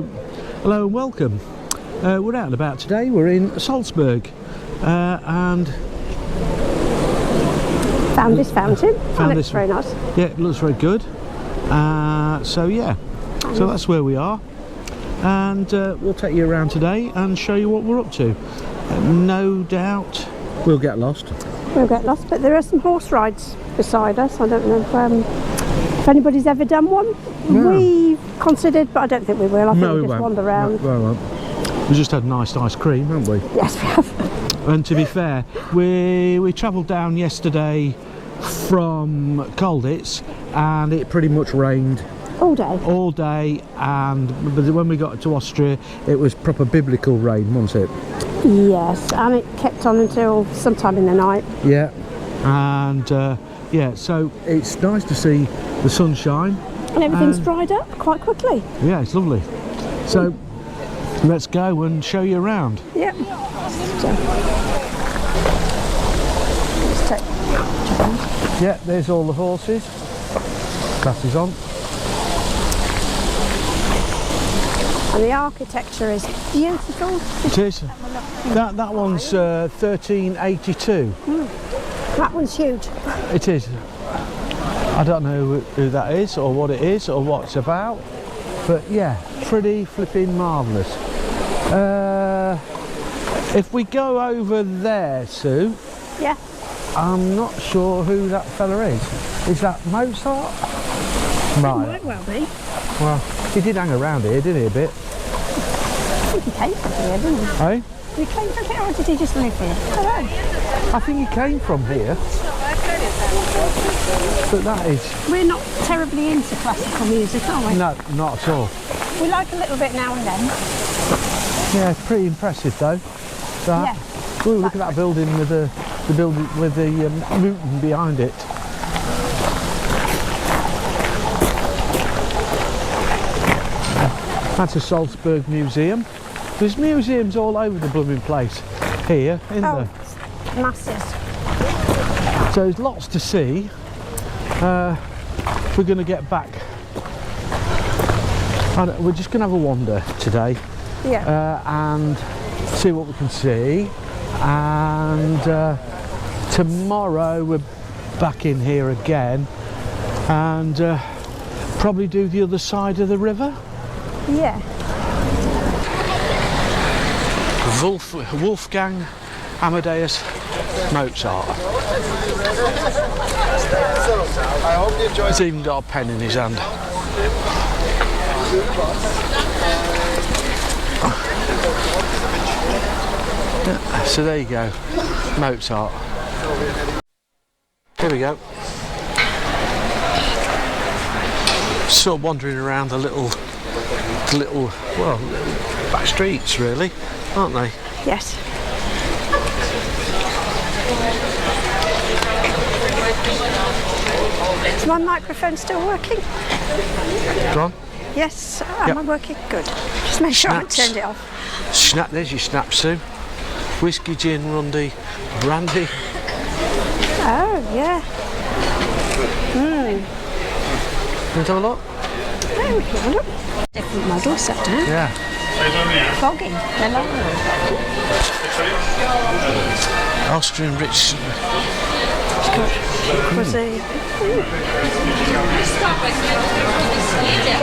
So, hello and welcome. We're out and about today. We're in Salzburg and found this fountain. Found looks this very nice. Yeah, it looks very good. So yeah, so that's where we are, and we'll take you around today and show you what we're up to. No doubt we'll get lost. We'll get lost, but there are some horse rides beside us. I don't know if anybody's ever done one. No. We've considered, but I don't think we will. I think we'll just wander around. No, we won't. We just had nice ice cream, haven't we? Yes, we have. And to be fair, we travelled down yesterday from Colditz, and it pretty much rained all day, and but when we got to Austria, it was proper biblical rain, wasn't it? Yes, and it kept on until sometime in the night. Yeah, and yeah, so it's nice to see the sunshine. And everything's dried up quite quickly. Yeah, it's lovely. So let's go and show you around. Yep. So, let's take. Yeah, there's all the horses. Glasses on. And the architecture is beautiful. It is. That one's 1382. That one's huge. It is. I don't know who that is or what it is or what it's about, but yeah, pretty flipping marvellous. If we go over there, Sue, Yeah. I'm not sure who that fella is. Is that Mozart? It Right. might well be. Well, he did hang around here, didn't he, a bit? I think he came from here, didn't he? Hey? He came from here, or did he just live here? I don't know. I think he came from here. But that is... We're not terribly into classical music, are we? No, not at all. We like a little bit now and then. Yeah, it's pretty impressive though. That. Yeah. Ooh, look at that building with the building with the mountain behind it. That's a Salzburg museum. There's museums all over the blooming place here, isn't there? Masses. So there's lots to see. We're going to get back. We're just going to have a wander today. Yeah. And see what we can see. And tomorrow we're back in here again, and probably do the other side of the river. Yeah. Wolfgang Amadeus Mozart. He's even got a pen in his hand. So there you go, Mozart. Here we go. Sort of wandering around the little back streets, really, aren't they? Yes. Is my microphone still working? Go on. Yes. Am I working? Good. Just make sure I turned it off. There's your snap, Sue. Whiskey, gin, rundy, brandy. Oh, yeah. Can you have a look? There we go. Different models set down. Yeah. Foggy. They're lovely. Austrian rich. Cuisine.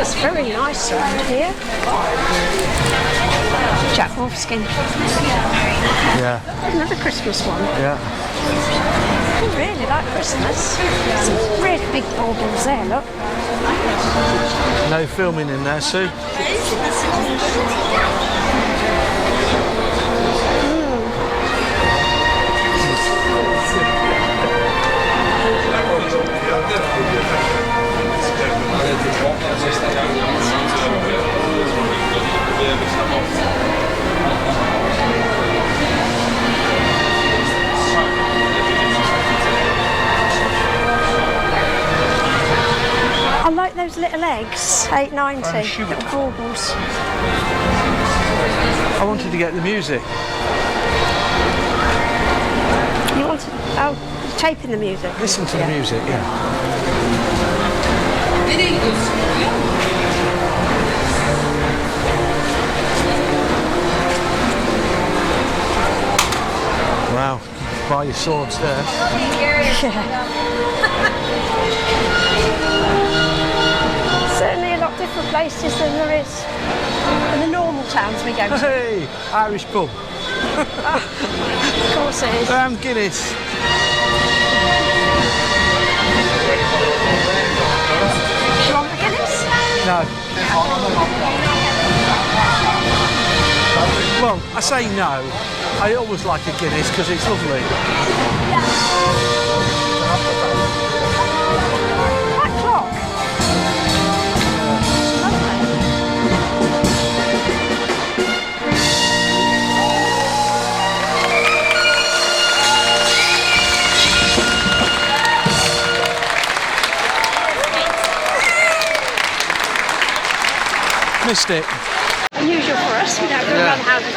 It's very nice around here. Jack Wolfskin. Yeah. Another Christmas one. Yeah. I really like Christmas. Some really big baubles there, look. No filming in there, Sue. I like those little eggs, $8.90, little baubles. I wanted to get the music. You wanted, oh, taping the music. Listen to the music, yeah. try your swords there. Certainly a lot different places than there is in the normal towns we go to. Hey, Irish pub. Of course it is. Guinness. Do you want the Guinness? No. Well, I say no. I always like a Guinness because it's lovely. That clock. Missed it. Unusual for us, we don't go around houses.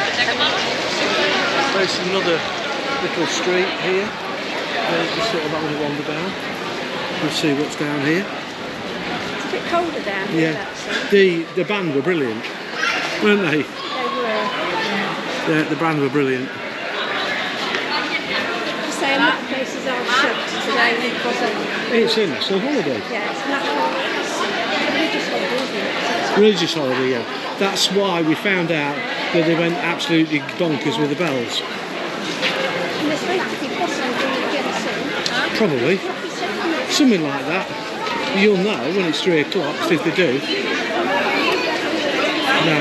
There's another little street here. Just sort of having a wander down. We'll see what's down here. It's a bit colder down here. Yeah. The band were brilliant, weren't they? They were. Yeah, the band were brilliant. Just saying that places are shut today because of... It's a national holiday. Yeah, it's national. It's religious holiday, isn't it? Religious holiday, yeah. That's why we found out that they went absolutely bonkers with the bells. And there's going to be possibly doing it again soon. Probably. Something like that. You'll know when it's 3 o'clock, if they do. No.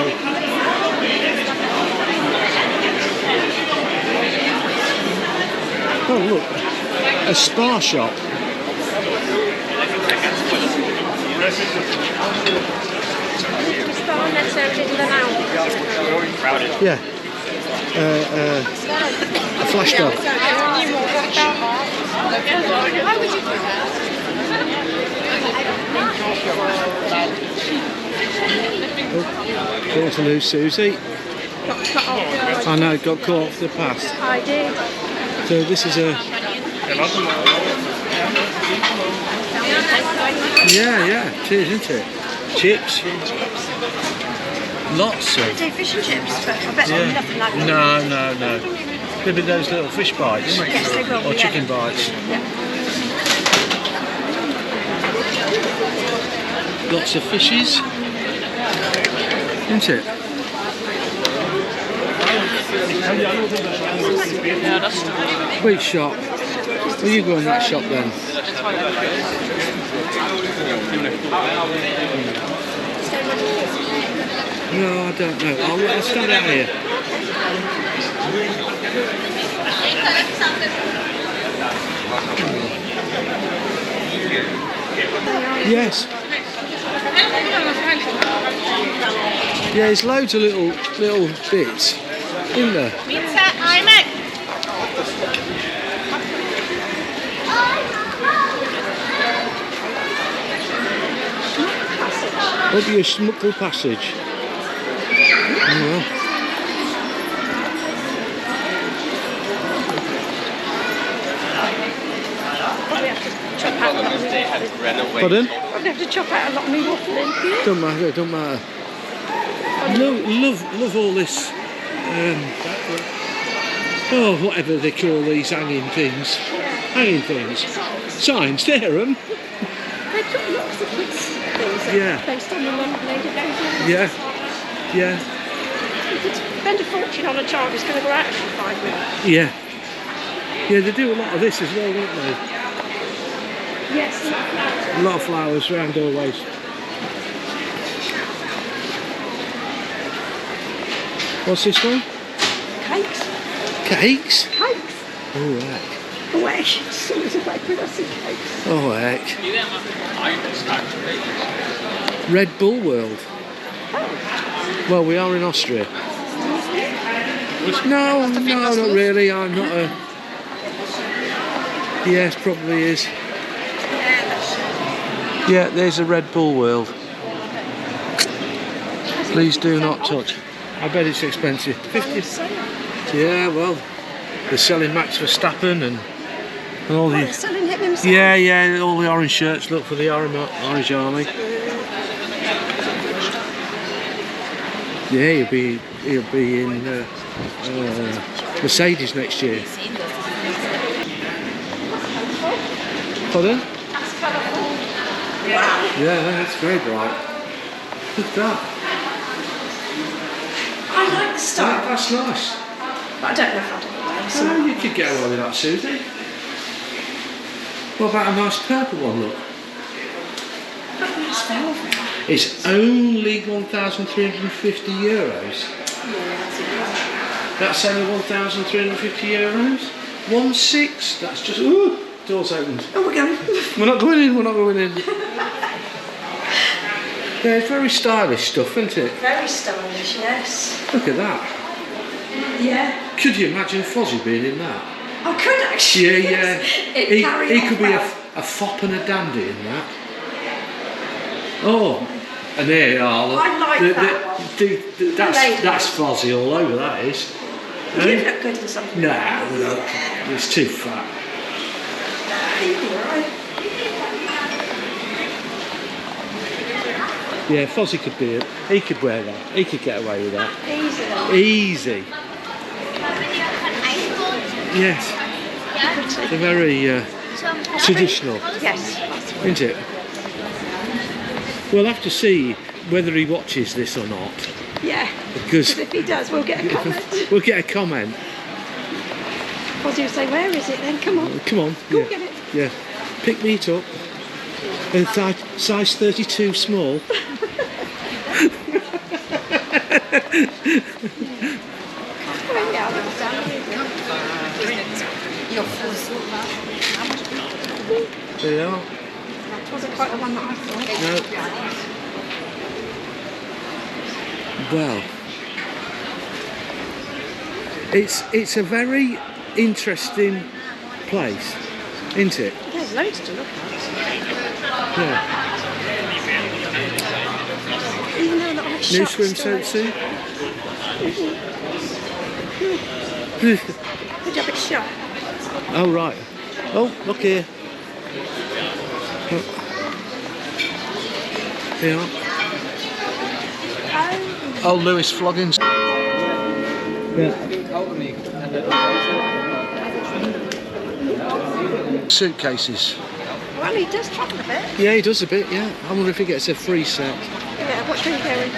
Oh look, a spa shop. Yeah. A flash dog. Oh, got to lose Susie. I know, got caught off the path. I did. So this is a... Yeah, it is, isn't it? Chips. Lots of. I do fish and chips, but I bet there's nothing like that. No. Maybe those little fish bites. Yes, they will. Or chicken bites. Yeah. Lots of fishes. Isn't it? Which shop? Will you go in that shop then? No, I don't know. I'll stand out here. Yes. Yeah, there's loads of little bits in there. Up your Smuckle Passage. Oh well. Probably have to chop out a lot of me waffling. Pardon? Probably have to chop out a lot of me waffling. Don't matter. Love all this. Whatever they call these hanging things. Signs, they're them. They've got lots of kids things based on the Lady Gaga. Yeah. You could spend a fortune on a child who's going to go out for 5 minutes. Yeah, they do a lot of this as well, don't they? Yes, A lot of flowers around doorways. What's this one? cakes. Cakes? Cakes. Oh, heck. Oh, actually, as soon as I put us in cakes. Oh, heck. Red Bull World. Well, we are in Austria. No, not really. I'm not a... Yes, probably is. Yeah, there's a Red Bull World. Please do not touch. I bet it's expensive. 50. Yeah, well, they're selling Max Verstappen and all the... They're selling him himself? Yeah, all the orange shirts. Look for the Orange Army. Yeah, he'll be in Mercedes next year. Pardon? That's colourful. Yeah, that's very bright. Look at that. I like the style. That's nice. But I don't know if I'd ever wear Oh, some. you could get away with that, Susie. What about a nice purple one, look? It's velvet. It's only €1,350. That's only €1,350. 1.6. That's just. Ooh, doors opened. Oh, we're going. We're not going in. We're not going in. Yeah, it's very stylish stuff, isn't it? Very stylish, yes. Look at that. Yeah. Could you imagine Fozzie being in that? I could actually. Yeah. He could be a fop and a dandy in that. Oh, and there you are. Look. I like that one. That's Fozzie all over, that is. You look good in something. Nah, no, it's too fat. Yeah, Fozzie could be it. He could wear that. He could get away with that. Easy. Yes. They're very traditional. Yes. Isn't it? We'll have to see whether he watches this or not. Yeah. Because if he does, we'll get a comment. We'll get a comment. Fozzie will say, where is it then? Come on. Come on. Go get it. Yeah. Pick me it up. Size 32 small. There you are. Wasn't quite the one that I thought. No. Well, it's a very interesting place, isn't it? There's loads to look at. Yeah. Even though that New swimsuit too. Good job it's shut. Oh right. Oh, look here. Yeah. Oh, Lewis Floggins. Yeah. Suitcases. Well, he does travel a bit. Yeah, he does a bit, yeah. I wonder if he gets a free set. Yeah, what are you going?